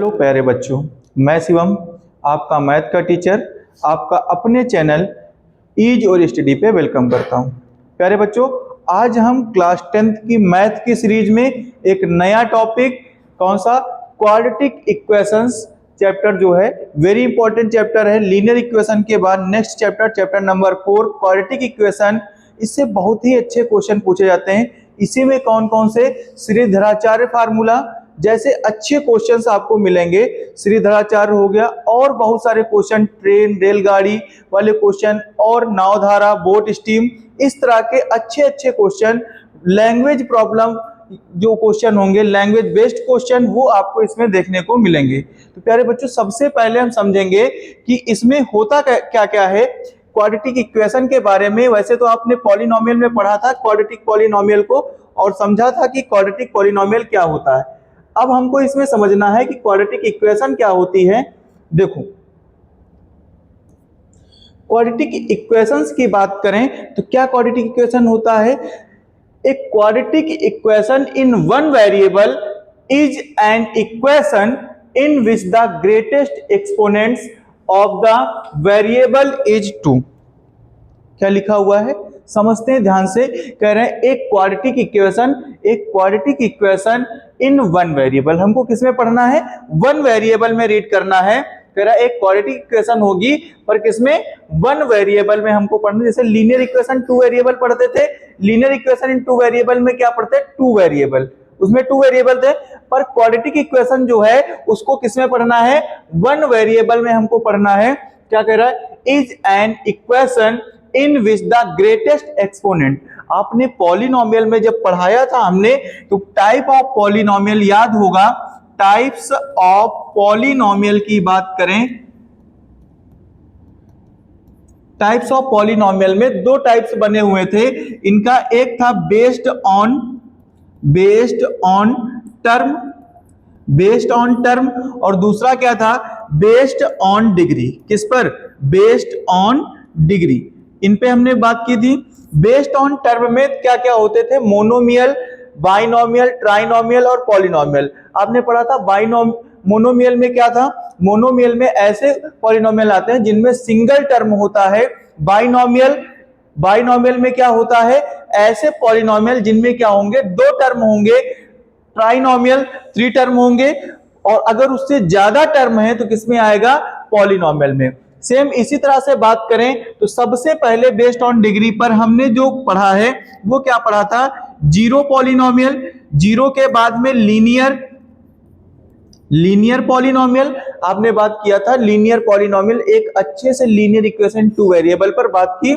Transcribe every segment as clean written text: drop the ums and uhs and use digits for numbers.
Hello प्यारे बच्चों, मैं शिवम, आपका मैथ का टीचर, आपका अपने चैनल ईज और स्टडी पे वेलकम करता हूं। प्यारे बच्चों, आज हम क्लास 10th की मैथ की सीरीज में एक नया टॉपिक, कौन सा, क्वाड्रेटिक इक्वेशंस चैप्टर जो है वेरी इंपॉर्टेंट चैप्टर है। लीनियर इक्वेशन के बाद next chapter number 4 quadratic equation. इससे बहुत ही अच्छे क्वेश्चन पूछे जाते हैं। इसी में कौन कौन से श्रीधराचार्य फार्मूला जैसे अच्छे क्वेश्चंस आपको मिलेंगे। श्रीधराचार्य हो गया और बहुत सारे क्वेश्चन, ट्रेन रेलगाड़ी वाले क्वेश्चन और नावधारा बोट स्टीम, इस तरह के अच्छे अच्छे क्वेश्चन, लैंग्वेज प्रॉब्लम जो क्वेश्चन होंगे, लैंग्वेज बेस्ड क्वेश्चन, वो आपको इसमें देखने को मिलेंगे। तो प्यारे बच्चों, सबसे पहले हम समझेंगे कि इसमें होता क्या क्या है क्वाड्रेटिक इक्वेशन के बारे में। वैसे तो आपने पॉलिनोमियल में पढ़ा था क्वाड्रेटिक पॉलिनोमियल को और समझा था कि क्वाड्रेटिक पॉलिनोमियल क्या होता है। अब हमको इसमें समझना है कि क्वाड्रेटिक इक्वेशन क्या होती है। देखो, क्वाड्रेटिक इक्वेशंस की बात करें तो क्या क्वाड्रेटिक इक्वेशन होता है। एक quadratic equation in one variable is an equation in which the greatest exponents of the variable is 2। क्या लिखा हुआ है समझते हैं ध्यान से। कह रहे हैं एक quadratic equation in one variable. हमको किसमें पढ़ना है, वन वेरिएबल में रीड करना है। कह रहा है एक क्वाड्रेटिक इक्वेशन होगी पर किसमें, वन वेरिएबल में हमको पढ़ना। जैसे लीनियर इक्वेशन टू वेरिएबल पढ़ते थे, linear equation in two variable में क्या पढ़ते हैं, टू वेरिएबल, उसमें टू वेरिएबल थे। पर क्वाड्रेटिक इक्वेशन जो है उसको किसमें पढ़ना है, वन वेरिएबल में हमको पढ़ना है। क्या कह रहा है, is an equation in which the greatest exponent. आपने पॉलिनोमियल में जब पढ़ाया था हमने, तो टाइप ऑफ पॉलिनोमियल याद होगा। टाइप्स ऑफ पॉलिनोमियल की बात करें, टाइप्स ऑफ पॉलिनोमियल में दो टाइप्स बने हुए थे इनका। एक था बेस्ड ऑन टर्म और दूसरा क्या था, बेस्ड ऑन डिग्री। किस पर, बेस्ड ऑन डिग्री। इन पे हमने बात की थी। बेस्ड ऑन टर्म में क्या क्या होते थे, मोनोमियल, बाइनोमियल, ट्राइनोमियल और पॉलिनोमियल। आपने पढ़ा था मोनोमियल में क्या था, मोनोमियल में ऐसे पॉलिनोमियल आते हैं जिनमें सिंगल टर्म होता है। बाइनोमियल में क्या होता है, ऐसे पॉलिनोमियल जिनमें क्या होंगे, दो टर्म होंगे। ट्राइनोमियल थ्री टर्म होंगे और अगर उससे ज्यादा टर्म है तो किसमें आएगा, पॉलिनोमियल में। सेम इसी तरह से बात करें तो सबसे पहले बेस्ड ऑन डिग्री पर हमने जो पढ़ा है वो क्या पढ़ा था, जीरो पॉलिनोमियल। जीरो के बाद में लीनियर पॉलिनोमियल आपने बात किया था। लीनियर पॉलिनोमियल एक अच्छे से लीनियर इक्वेशन टू वेरिएबल पर बात की,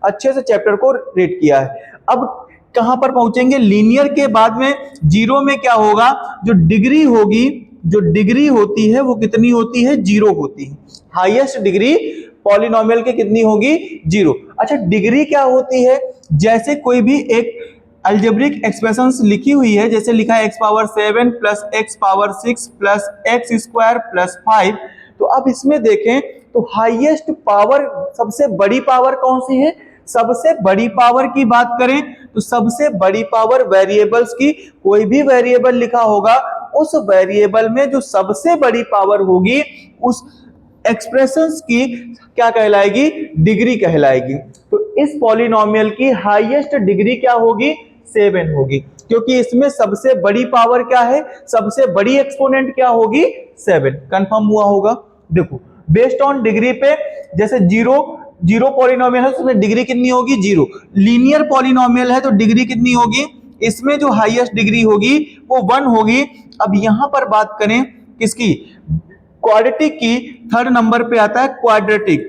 अच्छे से चैप्टर को रीड किया है। अब कहां पर पहुंचेंगे, लीनियर के बाद में जीरो में क्या होगा, जो डिग्री होगी, जो डिग्री होती है वो कितनी होती है, जीरो होती है। हाईएस्ट डिग्री पॉलिनोमियल की कितनी होगी, जीरो। अच्छा, डिग्री क्या होती है, जैसे कोई भी एक अलजेब्रिक एक्सप्रेशंस लिखी हुई है, जैसे लिखा है x power 7 plus x power 6 plus x square plus 5। तो अब इसमें देखें तो हाईएस्ट पावर, सबसे बड़ी पावर कौन सी है, सबसे बड़ी पावर की बात करें तो सबसे बड़ी पावर वेरिएबल्स की, कोई भी वेरिएबल लिखा होगा उस वेरिएबल में जो सबसे बड़ी पावर होगी उस एक्सप्रेशंस की क्या कहलाएगी, डिग्री कहलाएगी। तो इस पॉलिनोमियल की हाईएस्ट डिग्री क्या होगी, 7 होगी, क्योंकि इसमें सबसे बड़ी पावर क्या है, सबसे बड़ी एक्सपोनेंट क्या होगी, 7। कंफर्म हुआ होगा। देखो, बेस्ड ऑन डिग्री पे जैसे जीरो पॉलिनोमियल है तो उसमें डिग्री कितनी होगी, जीरो। लीनियर पॉलिनोमियल है तो डिग्री कितनी होगी, इसमें जो हाईएस्ट डिग्री होगी वो 1 होगी। अब यहां पर बात करें किसकी, क्वाड्रेटिक की, थर्ड नंबर पे आता है क्वाड्रेटिक।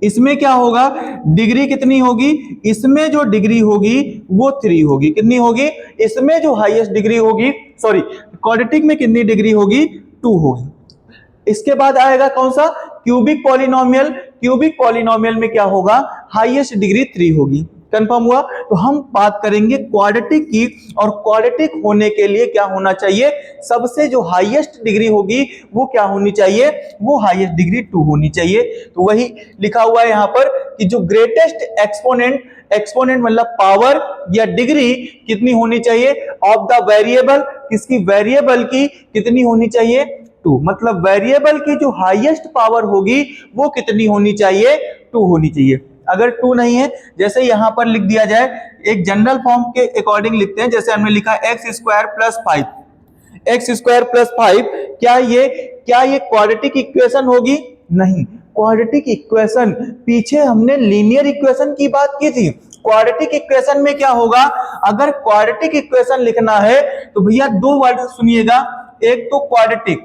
इसमें क्या होगा, डिग्री कितनी होगी, इसमें जो डिग्री होगी वो 3 होगी। कितनी होगी, इसमें जो हाईएस्ट डिग्री होगी, सॉरी, क्वाड्रेटिक में कितनी डिग्री होगी, 2 होगी। इसके बाद आएगा कौन सा, क्यूबिक पॉलिनोमियल। क्यूबिक पॉलिनोमियल में क्या होगा, हाईएस्ट डिग्री 3 होगी। कंफर्म हुआ। तो हम बात करेंगे क्वाड्रेटिक की, और क्वाड्रेटिक होने के लिए क्या होना चाहिए, सबसे जो हाईएस्ट डिग्री होगी वो क्या होनी चाहिए, वो हाईएस्ट डिग्री 2 होनी चाहिए। तो वही लिखा हुआ है यहां पर कि जो ग्रेटेस्ट एक्सपोनेंट, एक्सपोनेंट मतलब पावर या डिग्री कितनी होनी चाहिए ऑफ द वेरिएबल, किसकी, वेरिएबल की कितनी होनी चाहिए, 2। मतलब वेरिएबल की जो हाईएस्ट पावर होगी वो कितनी होनी चाहिए, 2 होनी चाहिए। अगर 2 नहीं है, जैसे यहां पर लिख दिया जाए, एक जनरल फॉर्म के अकॉर्डिंग लिखते हैं, जैसे हमने लिखा x square plus 5, x square plus 5, क्या ये क्वाड्रेटिक इक्वेशन होगी, नहीं। क्वाड्रेटिक इक्वेशन, पीछे हमने लीनियर इक्वेशन की बात की थी। क्वाड्रेटिक इक्वेशन में क्या होगा, अगर क्वाड्रेटिक इक्वेशन लिखना है तो भैया 2 वर्ड सुनिएगा, एक तो क्वाड्रेटिक,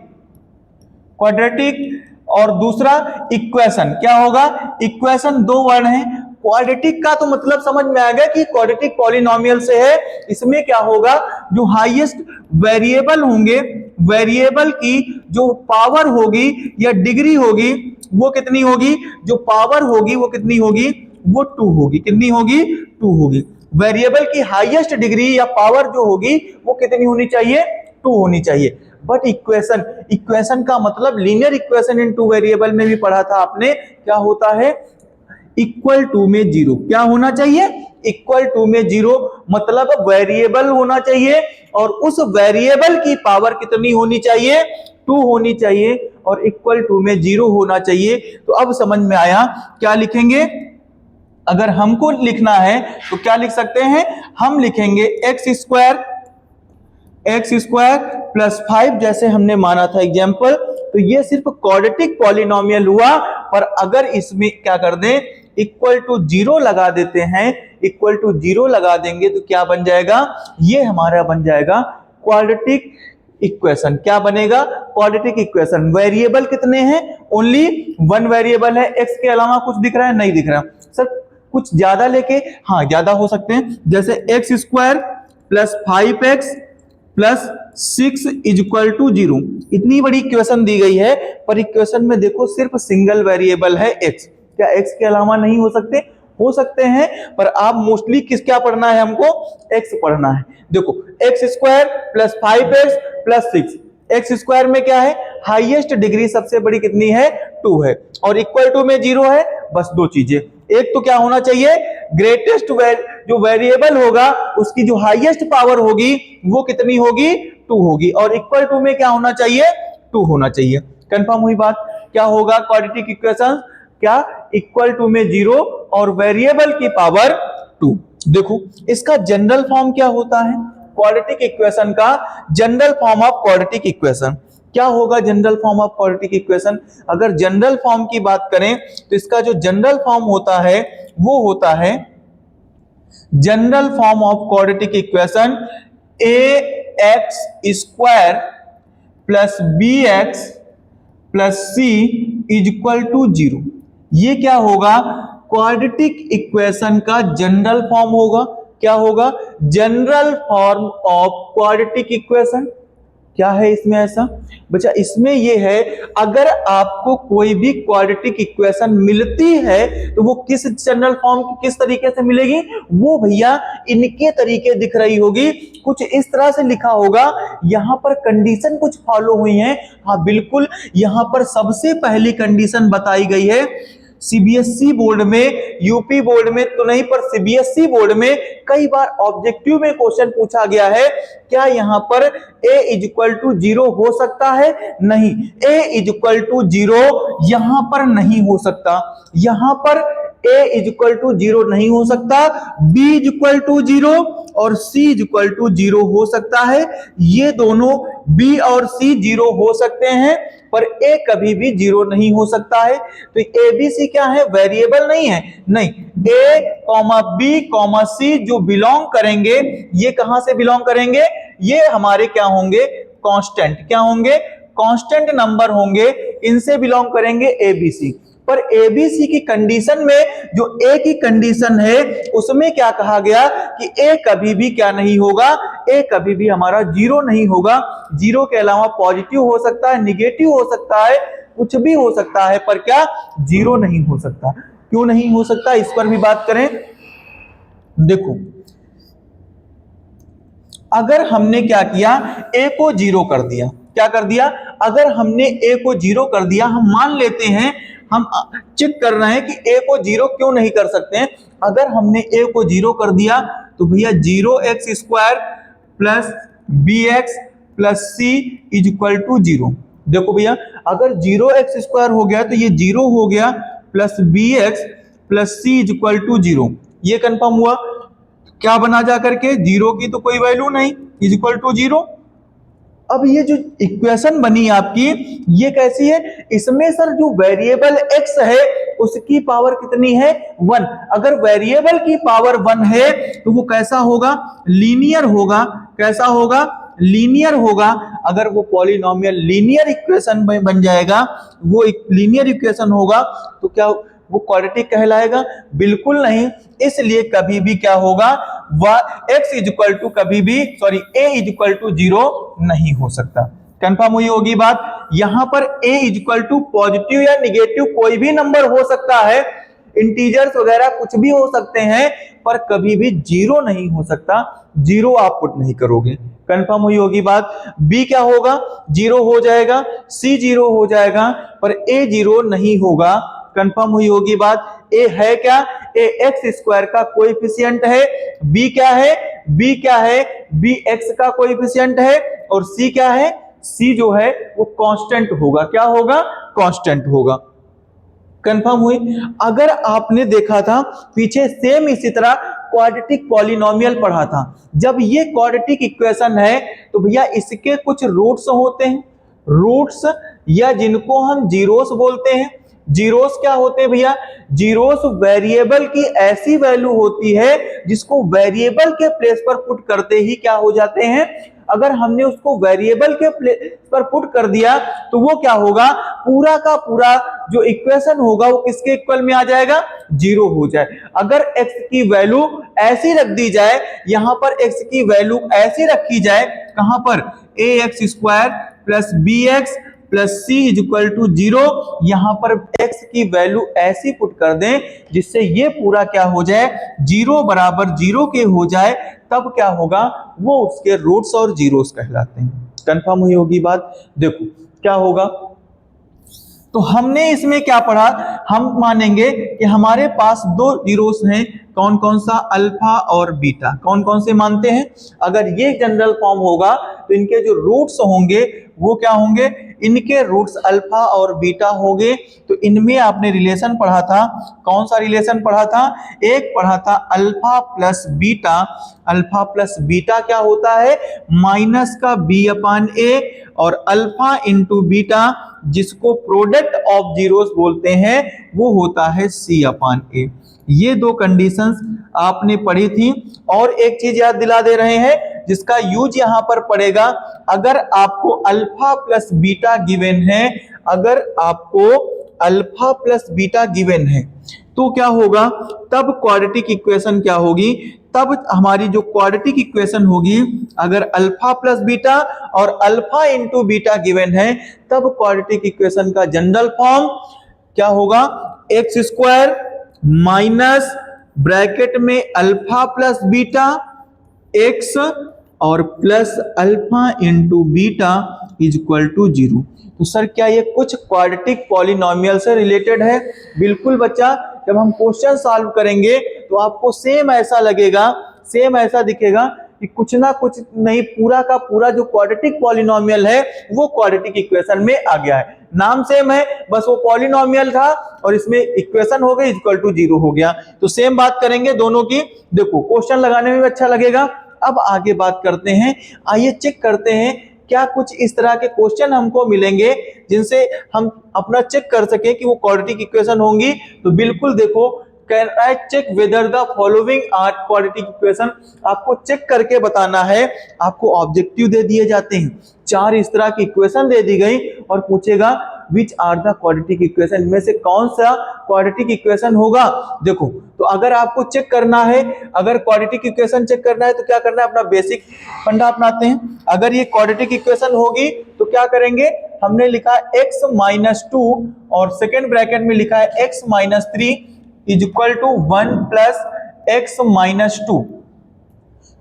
क्वाड्रेटिक, और दूसरा इक्वेशन। क्या होगा, इक्वेशन 2 वर्ड हैं। क्वाड्रेटिक का तो मतलब समझ में आ गया कि क्वाड्रेटिक पॉलिनोमियल से है। इसमें क्या होगा, जो हाईएस्ट वेरिएबल होंगे, वेरिएबल की जो पावर होगी या डिग्री होगी वो कितनी होगी, जो पावर होगी वो कितनी होगी, वो 2 होगी। कितनी होगी, 2 होगी। वेरिएबल की हाईएस्ट डिग्री या पावर जो होगी वो कितनी होनी चाहिए, 2 होनी चाहिए। बट इक्वेशन, इक्वेशन का मतलब लीनियर इक्वेशन इन 2 वेरिएबल में भी पढ़ा था आपने, क्या होता है, इक्वल टू में 0। क्या होना चाहिए, इक्वल टू में 0, मतलब वेरिएबल होना चाहिए और उस वेरिएबल की पावर कितनी होनी चाहिए, 2 होनी चाहिए, और इक्वल टू में 0 होना चाहिए। तो अब समझ में आया, क्या लिखेंगे, अगर हमको लिखना है तो क्या लिख सकते हैं, हम लिखेंगे एक्स स्क्वायर प्लस 5, जैसे हमने माना था एग्जाम्पल। तो ये सिर्फ क्वाड्रेटिक पॉलिनोमियल हुआ, पर अगर इसमें क्या कर दें, इक्वल टू 0 लगा देते हैं, इक्वल टू 0 लगा देंगे तो क्या बन जाएगा, ये हमारा बन जाएगा क्वाड्रेटिक इक्वेशन। क्या बनेगा, क्वाड्रेटिक इक्वेशन। वेरिएबल कितने हैं, ओनली 1 वेरिएबल है, एक्स के अलावा कुछ दिख रहा है, नहीं दिख रहा। सर कुछ ज्यादा लेके, हाँ ज्यादा हो सकते हैं, जैसे X square plus 5x plus 6 is equal to 0। इतनी बड़ी इक्वेशन दी गई है, पर इक्वेशन में देखो सिर्फ सिंगल वेरिएबल है x। क्या x के अलावा नहीं हो सकते, हो सकते हैं, पर आप मोस्टली किस, क्या पढ़ना है हमको, x पढ़ना है। देखो x square plus 5x plus 6, x square में क्या है, हाईएस्ट डिग्री सबसे बड़ी कितनी है, 2 है, और इक्वल टू में 0 है। बस 2 चीजें, एक तो क्या होना चाहिए, ग्रेटेस्ट जो वेरिएबल होगा उसकी जो हाईएस्ट पावर होगी वो कितनी होगी, 2 होगी, और इक्वल टू में क्या होना चाहिए, 2 होना चाहिए। कंफर्म हुई बात। क्या होगा क्वाड्रेटिक इक्वेशन, क्या, इक्वल टू में 0 और वेरिएबल की पावर 2। देखो इसका जनरल फॉर्म क्या होता है, क्वाड्रेटिक इक्वेशन का general form of quadratic equation क्या होगा, general form of quadratic equation. अगर जनरल फॉर्म की बात करें तो इसका जो जनरल फॉर्म होता है वो होता है, general form of quadratic equation ax square plus bx plus c is equal to 0। ये क्या होगा, क्वाड्रेटिक इक्वेशन का जनरल फॉर्म होगा। क्या होगा, general form of quadratic equation. क्या है इसमें ऐसा बच्चा, इसमें ये है, अगर आपको कोई भी क्वाड्रेटिक इक्वेशन मिलती है तो वो किस जनरल फॉर्म की, किस तरीके से मिलेगी, वो भैया इनके तरीके दिख रही होगी, कुछ इस तरह से लिखा होगा। यहां पर कंडीशन कुछ फॉलो हुई है, हाँ बिल्कुल, यहां पर सबसे पहली कंडीशन बताई गई है। सीबीएसई बोर्ड में, यूपी बोर्ड में तो नहीं, पर सीबीएसई बोर्ड में कई बार ऑब्जेक्टिव में क्वेश्चन पूछा गया है, क्या यहां पर a इज इक्वल टू 0 हो सकता है, नहीं, a इज इक्वल टू 0 यहां पर नहीं हो सकता, यहां पर a इज इक्वल टू 0 नहीं हो सकता, b इज इक्वल टू 0 और c इज इक्वल टू 0 हो सकता है। ये दोनों b और c 0 हो सकते हैं, पर a कभी भी 0 नहीं हो सकता है। तो a b c क्या है, वेरिएबल नहीं है, नहीं, a comma b comma c जो बिलोंग करेंगे, ये कहां से बिलोंग करेंगे, ये हमारे क्या होंगे, कांस्टेंट। क्या होंगे, कांस्टेंट नंबर होंगे, इनसे बिलोंग करेंगे a b c। पर एबीसी की कंडीशन में जो ए की कंडीशन है उसमें क्या कहा गया कि ए कभी भी क्या नहीं होगा, ए कभी भी हमारा 0 नहीं होगा। 0 के अलावा पॉजिटिव हो सकता है, निगेटिव हो सकता है, कुछ भी हो सकता है, पर क्या 0 नहीं हो सकता। क्यों नहीं हो सकता, इस पर भी बात करें। देखो अगर हमने क्या किया, a को 0 कर दिया, क्या कर दिया, अगर हमने a को 0 कर दिया, हम मान लेते हैं, हम चेक कर रहे हैं कि a को 0 क्यों नहीं कर सकते हैं। अगर हमने a को 0 कर दिया तो भैया 0x² plus bx plus c is equal to 0। देखो भैया अगर 0x² हो गया तो ये 0 हो गया, plus bx plus c is equal to 0, ये कंफर्म हुआ। क्या बना जा करके, 0 की तो कोई वैल्यू नहीं, इज इक्वल टू 0। अब ये जो इक्वेशन बनी आपकी, ये कैसी है, इसमें सर जो वेरिएबल x है उसकी पावर कितनी है, 1। अगर वेरिएबल की पावर 1 है तो वो कैसा होगा, लीनियर होगा। कैसा होगा, लीनियर होगा। अगर वो पॉलिनोमियल लीनियर इक्वेशन बन जाएगा, वो एक लीनियर इक्वेशन होगा, तो क्या वो क्वाड्रेटिक कहलाएगा, बिल्कुल नहीं। इसलिए कभी भी क्या होगा, x इज इक्वल टू कभी भी a इज इक्वल टू 0 नहीं हो सकता। कंफर्म हुई होगी बात। यहां पर a is equal to positive या निगेटिव कोई भी नंबर हो सकता है, इंटीजर्स वगैरह कुछ भी हो सकते हैं, पर कभी भी 0 नहीं हो सकता, 0 आप पुट नहीं करोगे। कंफर्म हुई होगी बात। b क्या होगा, 0 हो जाएगा, c 0 हो जाएगा, पर a 0 नहीं होगा। कंफर्म हुई होगी बात। a है क्या, a x² का कोएफिशिएंट है, b क्या है, b क्या है, b x का कोएफिशिएंट है, और c क्या है, c जो है वो कांस्टेंट होगा। क्या होगा, कांस्टेंट होगा। कंफर्म हुई। अगर आपने देखा था पीछे सेम इसी तरह क्वाड्रेटिक पॉलिनोमियल पढ़ा था, जब ये क्वाड्रेटिक इक्वेशन है तो भैया इसके कुछ रूट्स होते हैं, रूट्स या जिनको हम जीरोस बोलते हैं। जीरोस क्या होते हैं भैया, जीरोस वेरिएबल की ऐसी वैल्यू होती है जिसको वेरिएबल के प्लेस पर पुट करते ही क्या हो जाते हैं, अगर हमने उसको वेरिएबल के प्लेस पर पुट कर दिया तो वो क्या होगा, पूरा का पूरा जो इक्वेशन होगा वो किसके इक्वल में आ जाएगा, 0 हो जाए। अगर x की वैल्यू ऐसी रख दी जाए, यहां पर x की वैल्यू ऐसी रखी जाए, कहां पर, ax² plus bx plus c is equal to 0, यहां पर x की वैल्यू ऐसी पुट कर दें जिससे ये पूरा क्या हो जाए, 0 बराबर 0 के हो जाए, तब क्या होगा, वो उसके रूट्स और जीरोस कहलाते हैं। कंफर्म हुई होगी बात। देखो क्या होगा, तो हमने इसमें क्या पढ़ा, हम मानेंगे कि हमारे पास दो जीरोस हैं, कौन कौन सा, अल्फा और बीटा। कौन कौन से मानते हैं, अगर ये जनरल फॉर्म होगा तो इनके जो रूट्स होंगे वो क्या होंगे, इनके रूट्स अल्फा और बीटा होंगे। तो इनमें आपने रिलेशन पढ़ा था, कौन सा रिलेशन पढ़ा था, एक पढ़ा था alpha plus beta. Alpha plus beta क्या होता है, माइनस का b/a और अल्फा इंटू बीटा जिसको प्रोडक्ट ऑफ जीरोस बोलते हैं वो होता है c/a। ये दो कंडीशंस आपने पढ़ी थी। और एक चीज याद दिला दे रहे हैं जिसका यूज यहां पर पड़ेगा, अगर आपको अल्फा प्लस बीटा गिवन है, अगर आपको अल्फा प्लस बीटा गिवन है तो क्या होगा, तब क्वाड्रेटिक इक्वेशन क्या होगी, तब हमारी जो क्वाड्रेटिक इक्वेशन होगी, अगर अल्फा प्लस बीटा और अल्फा इंटू बीटा गिवन है, तब क्वाड्रेटिक इक्वेशन का जनरल फॉर्म क्या होगा, x² माइनस ब्रैकेट में अल्फा प्लस बीटा x और plus alpha into beta is equal to 0। तो सर क्या ये कुछ क्वाड्रेटिक पॉलिनोमियल से रिलेटेड है, बिल्कुल बच्चा। जब हम क्वेश्चन सॉल्व करेंगे तो आपको सेम ऐसा लगेगा, सेम ऐसा दिखेगा कि कुछ ना कुछ नहीं, पूरा का पूरा जो क्वाड्रेटिक पॉलिनोमियल है वो क्वाड्रेटिक इक्वेशन में आ गया है। नाम सेम है, बस वो पॉलिनोमियल था और इसमें इक्वेशन हो गई इक्वल टू 0 हो गया। तो सेम बात करेंगे दोनों की। देखो क्वेश्चन लगाने में भी अच्छा लगेगा। अब आगे बात करते हैं, आइए चेक करते हैं क्या कुछ इस तरह के क्वेश्चन हमको मिलेंगे जिनसे हम अपना चेक कर सकें कि वो क्वाड्रेटिक इक्वेशन होंगी। तो बिल्कुल देखो, can I check whether the following are quadratic equation, आपको चेक करके बताना है। आपको ऑब्जेक्टिव दे दिए जाते हैं, 4 इस तरह की इक्वेशन दे दी गई और पूछेगा which are the quadratic equation, में से कौन सा क्वाड्रेटिक इक्वेशन होगा। देखो तो अगर आपको चेक करना है, अगर क्वाड्रेटिक इक्वेशन चेक करना है तो क्या करना है, अपना बेसिक फंडा अपनाते हैं। अगर ये क्वाड्रेटिक इक्वेशन होगी तो क्या करेंगे, हमने लिखा x-2 और सेकेंड ब्रैकेट में लिखा है x-3 is equal to 1 plus x minus 2।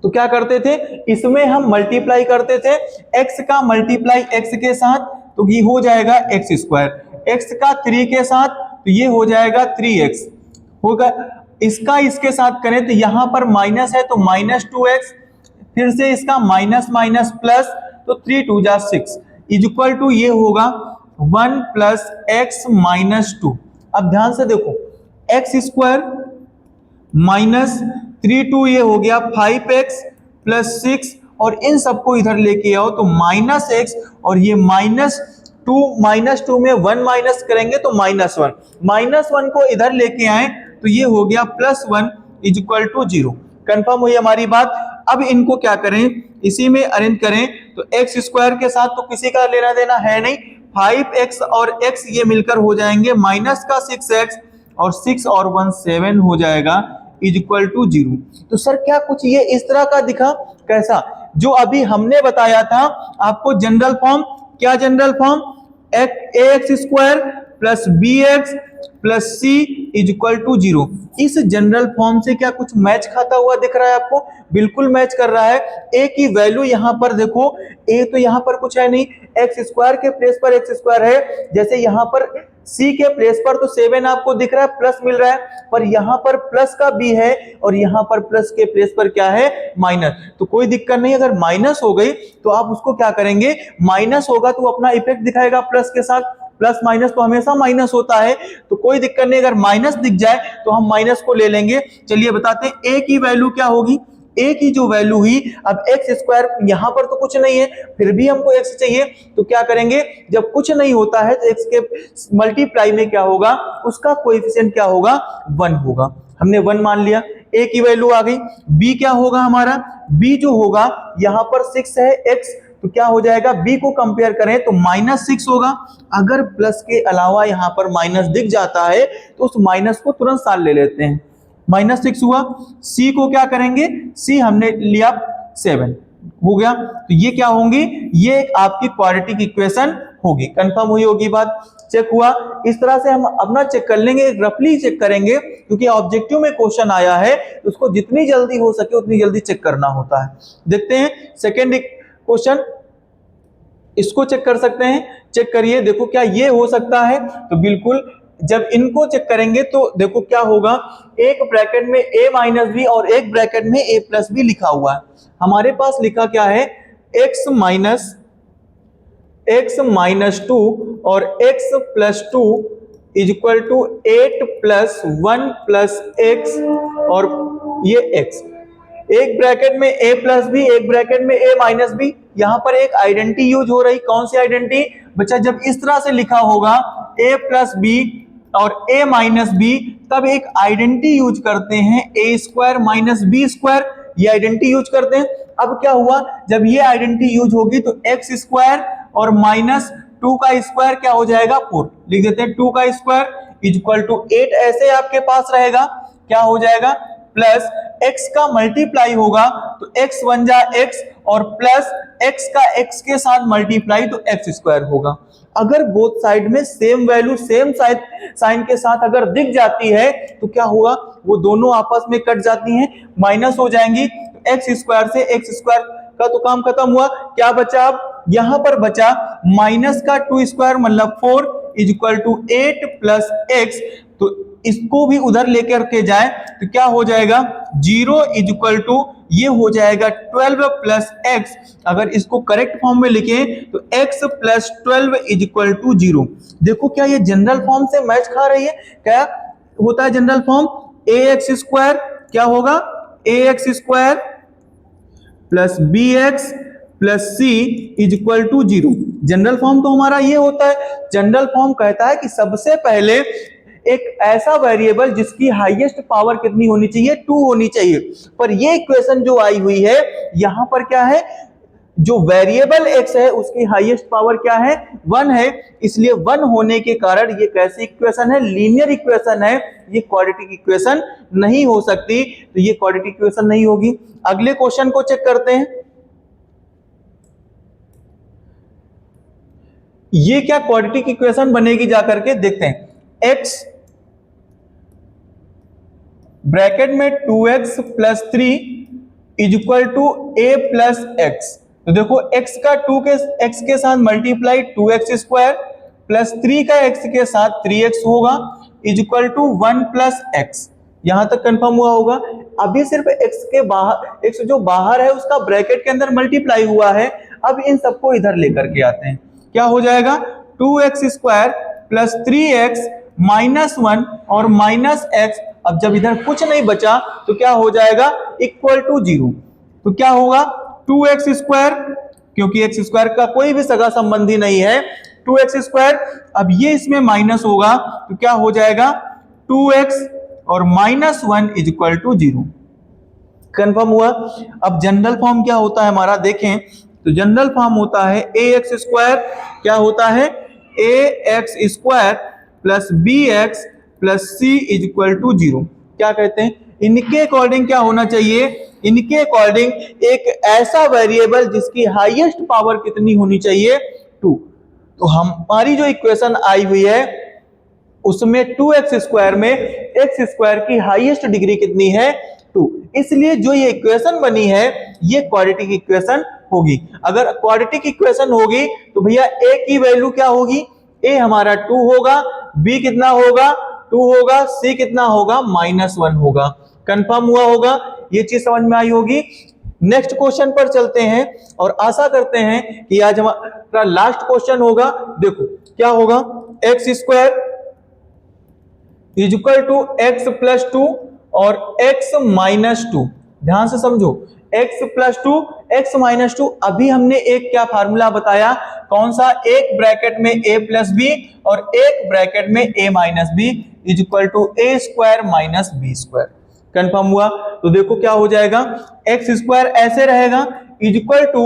तो क्या करते थे, इसमें हम मल्टीप्लाई करते थे x का मल्टीप्लाई x के साथ, तो ये हो जाएगा एक्स स्क्वायर, x का 3 के साथ तो ये हो जाएगा 3x होगा। इसका इसके साथ करें तो यहां पर माइनस है तो माइनस 2x, फिर से इसका माइनस माइनस प्लस, तो 3 2 जा 6 इज इक्वल टू ये होगा 1 प्लस एक्स माइनस 2। अब ध्यान से देखो, एक्स स्क्वायर माइनस 3 2 ये हो गया 5x प्लस 6, और इन सबको इधर लेके आओ तो माइनस एक्स, और ये माइनस 2 में 1 माइनस करेंगे तो -1, -1 को इधर लेके आए तो ये हो गया +1 इज इक्वल टू 0। कंफर्म हुई हमारी बात। अब इनको क्या करें, इसी में अरेंज करें तो एक्स स्क्वायर के साथ तो किसी का लेना देना है नहीं, 5x और x ये मिलकर हो जाएंगे माइनस का 6x, और 6 और 1 7 हो जाएगा इज इक्वल टू 0। तो सर क्या कुछ ये इस तरह का दिखा, कैसा जो अभी हमने बताया था आपको जनरल फॉर्म, क्या general form, ax square plus bx plus c is equal to 0। इस जनरल फॉर्म से क्या कुछ मैच खाता हुआ दिख रहा है आपको? बिल्कुल मैच कर रहा है। a की वैल्यू यहां पर देखो, a तो यहां पर कुछ है नहीं, एक्स स्क्वायर के प्लेस पर एक्स स्क्वायर है, जैसे यहां पर c के प्लेस पर तो 7 आपको दिख रहा है, प्लस मिल रहा है, पर यहां पर प्लस का b है और यहां पर प्लस के प्लेस पर क्या है, माइनस। तो कोई दिक्कत नहीं, अगर माइनस हो गई तो आप उसको क्या करेंगे, माइनस होगा तो अपना इफेक्ट दिखाएगा प्लस के साथ, प्लस माइनस तो हमेशा माइनस होता है, तो कोई दिक्कत नहीं, अगर माइनस दिख जाए तो हम माइनस को ले लेंगे। चलिए बताते हैं a की वैल्यू क्या होगी। a की जो वैल्यू हुई, अब एक्स स्क्वायर यहां पर तो कुछ नहीं है, फिर भी हमको x चाहिए, तो क्या करेंगे, जब कुछ नहीं होता है तो x के मल्टीप्लाई में क्या होगा, उसका कोएफिशिएंट क्या होगा, 1 होगा। हमने 1 मान लिया, a की वैल्यू आ गई। b क्या होगा हमारा, b जो होगा यहां पर 6 है x, तो क्या हो जाएगा, b को कंपेयर करें तो -6 होगा। अगर प्लस के अलावा यहां पर माइनस दिख जाता है तो उस माइनस को तुरंत साथ ले लेते हैं, -6 हुआ। c को क्या करेंगे, c हमने लिया 7 हो गया, तो ये क्या होंगी, ये एक आपकी क्वाड्रेटिक इक्वेशन होगी। कंफर्म हुई होगी बात, चेक हुआ। इस तरह से हम अपना चेक कर लेंगे, रफली चेक करेंगे, क्योंकि ऑब्जेक्टिव में क्वेश्चन आया है तो उसको जितनी जल्दी हो सके उतनी जल्दी चेक करना होता है। देखते हैं सेकेंड क्वेश्चन, इसको चेक कर सकते हैं, चेक करिए, देखो क्या ये हो सकता है, तो बिल्कुल जब इनको चेक करेंगे तो देखो क्या होगा, एक ब्रैकेट में a माइनस बी और एक ब्रैकेट में a प्लस बी लिखा हुआ है। हमारे पास लिखा क्या है, x माइनस 2 और x plus 2 is equal to 8 plus 1 plus x, और ये x, एक ब्रैकेट में a प्लस बी, एक ब्रैकेट में a माइनस बी। यहां पर एक आइडेंटिटी यूज हो रही, कौन सी आइडेंटिटी बच्चा, जब इस तरह से लिखा होगा a प्लस बी और a माइनस बी, तब एक आइडेंटिटी यूज करते हैं a square minus B square, ये आइडेंटिटी यूज करते हैं। अब क्या हुआ, जब ये आइडेंटिटी यूज होगी तो एक्स स्क्वायर और माइनस 2 का स्क्वायर क्या हो जाएगा, 4 लिख देते हैं, 2 का स्क्वायर इज इक्वल टू 8 ऐसे आपके पास रहेगा, क्या हो जाएगा, प्लस x का मल्टीप्लाई होगा तो x 1 जा x, और प्लस x का x के साथ मल्टीप्लाई तो x स्क्वायर होगा। अगर बोथ साइड में सेम वैल्यू सेम साइन के साथ अगर दिख जाती है तो क्या होगा, वो दोनों आपस में कट जाती हैं, माइनस हो जाएंगी, तो एक्स स्क्वायर से एक्स स्क्वायर का तो काम खत्म हुआ। क्या बचा, अब यहां पर बचा माइनस का 2 स्क्वायर मतलब 4 is equal to 8 plus X, तो इसको भी उधर लेकर के जाए तो क्या हो जाएगा, 0 इज इक्वल टू ये हो जाएगा 12 प्लस एक्स। अगर इसको करेक्ट फॉर्म में लिखें तो x plus 12 is equal to 0। देखो क्या ये जनरल फॉर्म से मैच खा रही है, क्या होता है जनरल फॉर्म, ax स्क्वायर क्या होगा, ax square plus bx plus c is equal to 0। General form तो हमारा ये होता है, जनरल फॉर्म कहता है कि सबसे पहले एक ऐसा वेरिएबल जिसकी हाईएस्ट पावर कितनी होनी चाहिए, 2 होनी चाहिए, पर ये इक्वेशन जो आई हुई है यहां पर क्या है, जो वेरिएबल x है उसकी हाईएस्ट पावर क्या है, 1 है, इसलिए 1 होने के कारण ये कैसी इक्वेशन है, लीनियर इक्वेशन है, ये क्वाड्रेटिक इक्वेशन नहीं हो सकती, तो ये क्वाड्रेटिक इक्वेशन नहीं होगी। अगले क्वेश्चन को चेक करते हैं, ये क्या क्वाड्रेटिक इक्वेशन बनेगी जाकर के देखते हैं, x ब्रैकेट में 2x plus 3 is equal to a plus X. तो देखो x का x के साथ मल्टीप्लाई 2x स्क्वायर प्लस 3 का x के साथ 3x होगा is equal to 1 plus X. यहां तक कंफर्म हुआ होगा। अभी सिर्फ x के बाहर, x जो बाहर है उसका ब्रैकेट के अंदर मल्टीप्लाई हुआ है। अब इन सबको इधर लेकर के आते हैं, क्या हो जाएगा 2x square plus 3x minus 1 और माइनस एक्स। अब जब इधर कुछ नहीं बचा तो क्या हो जाएगा इक्वल टू 0। तो क्या होगा 2x स्क्वायर, क्योंकि x स्क्वायर का कोई भी सगा संबंधी नहीं है, 2x स्क्वायर। अब ये इसमें माइनस होगा तो क्या हो जाएगा 2x और minus 1 is equal to 0। Confirm हुआ। अब जनरल फॉर्म क्या होता है हमारा देखें, तो जनरल फॉर्म होता है ax स्क्वायर, क्या होता है ax square plus bx plus c is equal to 0। क्या कहते हैं, इनके अकॉर्डिंग क्या होना चाहिए, इनके अकॉर्डिंग एक ऐसा वेरिएबल जिसकी हाईएस्ट पावर कितनी होनी चाहिए 2। तो हमारी जो इक्वेशन आई हुई है उसमें 2x स्क्वायर में x स्क्वायर की हाईएस्ट डिग्री कितनी है 2, इसलिए जो ये इक्वेशन बनी है ये क्वाड्रेटिक इक्वेशन होगी। अगर क्वाड्रेटिक इक्वेशन होगी तो भैया a की वैल्यू क्या होगी, a हमारा 2 होगा, b कितना होगा 2 होगा, c कितना होगा -1 होगा। कंफर्म हुआ होगा, ये चीज समझ में आई होगी। नेक्स्ट क्वेश्चन पर चलते हैं और आशा करते हैं कि आज हमारा लास्ट क्वेश्चन होगा। देखो क्या होगा, X square is equal to X plus 2 और x माइनस 2। ध्यान से समझो, x प्लस 2 x माइनस 2। अभी हमने एक क्या फार्मूला बताया, कौन सा, एक ब्रैकेट में a प्लस बी और एक ब्रैकेट में a minus B is equal to a square minus B square. Confirm हुआ। तो देखो क्या हो जाएगा, एक्स स्क्वायर ऐसे रहेगा इज इक्वल टू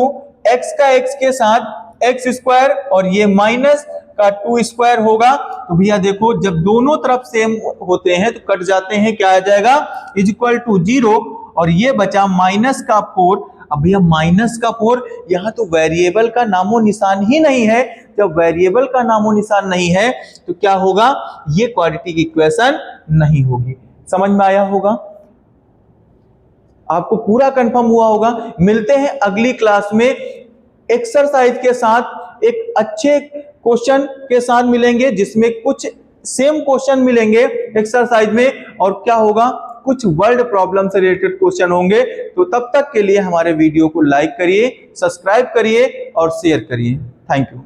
एक्स का एक्स के साथ एक्स स्क्वायर और ये माइनस का 2 स्क्वायर होगा। तो भैया देखो जब दोनों तरफ सेम होते हैं तो कट जाते हैं, क्या आ जाएगा इज इक्वल टू 0 और ये बचा माइनस का 4। अब भैया माइनस का 4, यहां तो वेरिएबल का नामो निशान ही नहीं है। जब वेरिएबल का नामो निशान नहीं है तो क्या होगा, ये क्वाड्रेटिक इक्वेशन नहीं होगी। समझ में आया होगा, आपको पूरा कंफर्म हुआ होगा। मिलते हैं अगली क्लास में एक्सरसाइज के साथ, एक अच्छे क्वेश्चन के साथ मिलेंगे जिसमें कुछ सेम क्वेश्चन मिलेंगे एक्सरसाइज में और क्या होगा, कुछ वर्ल्ड प्रॉब्लम से रिलेटेड क्वेश्चन होंगे। तो तब तक के लिए हमारे वीडियो को लाइक करिए, सब्सक्राइब करिए और शेयर करिए। Thank you.